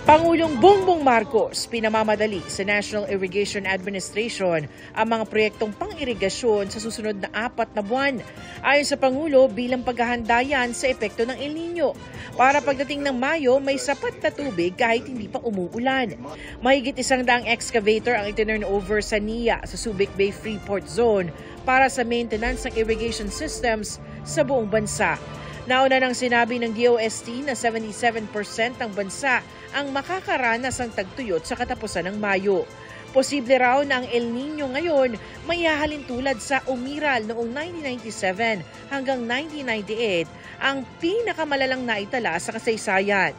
Pangulong Bongbong Marcos pinamamadali sa National Irrigation Administration ang mga proyektong pang-irigasyon sa susunod na 4 na buwan. Ayon sa Pangulo, bilang paghahanda yan sa epekto ng El Nino. Para pagdating ng Mayo, may sapat na tubig kahit hindi pa umuulan. Mahigit 100 excavator ang itinurn over sa NIA sa Subic Bay Freeport Zone para sa maintenance ng irrigation systems sa buong bansa. Nauna nang sinabi ng DOST na 77% ng bansa ang makakaranas ng tagtuyot sa katapusan ng Mayo. Posible raw na ang El Nino ngayon may hahalin tulad sa umiral noong 1997 hanggang 1998, ang pinakamalalang naitala sa kasaysayan.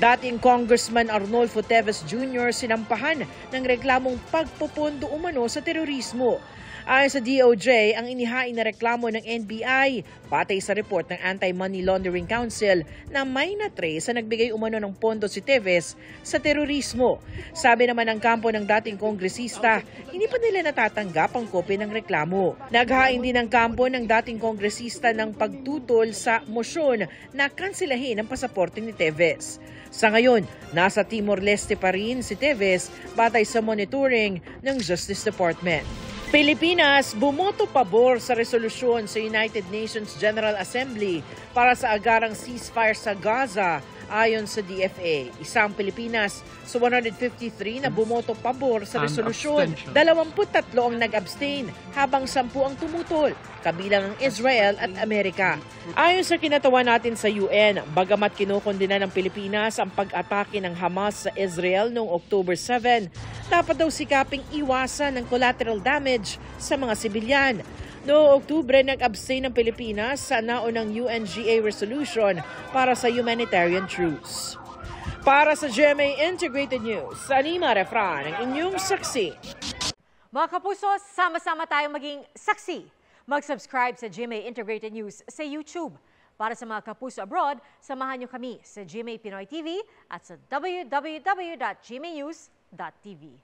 Dating Congressman Arnolfo Teves Jr. sinampahan ng reklamong pagpupondo umano sa terorismo. Ayon sa DOJ, ang inihain na reklamo ng NBI batay sa report ng Anti-Money Laundering Council na may na-trace sa nagbigay umano ng pondo si Teves sa terorismo. Sabi naman ng kampo ng dating kongresista, hindi pa nila natatanggap ang kopya ng reklamo. Naghain din ng kampo ng dating kongresista ng pagtutol sa mosyon na kansilahin ang pasaporte ni Teves. Sa ngayon, nasa Timor-Leste pa rin si Teves batay sa monitoring ng Justice Department. Pilipinas bumoto pabor sa resolusyon sa United Nations General Assembly para sa agarang ceasefire sa Gaza ayon sa DFA. Isang Pilipinas sa 153 na bumoto pabor sa resolusyon. 23 ang nag-abstain habang 10 ang tumutol, kabilang ang Israel at Amerika. Ayon sa kinatawan natin sa UN, bagamat kinukondena ng Pilipinas ang pag-atake ng Hamas sa Israel noong October 7, dapat daw sikaping iwasan ng collateral damage sa mga sibilyan. Noong Oktubre, nag-abstain ng Pilipinas sa naunang UNGA resolution para sa humanitarian truce. Para sa GMA Integrated News, Anima Refran, ang inyong saksi. Mga kapuso, sama-sama tayong maging saksi. Mag-subscribe sa GMA Integrated News sa YouTube. Para sa mga kapuso abroad, samahan niyo kami sa GMA Pinoy TV at sa www.gmanews.tv.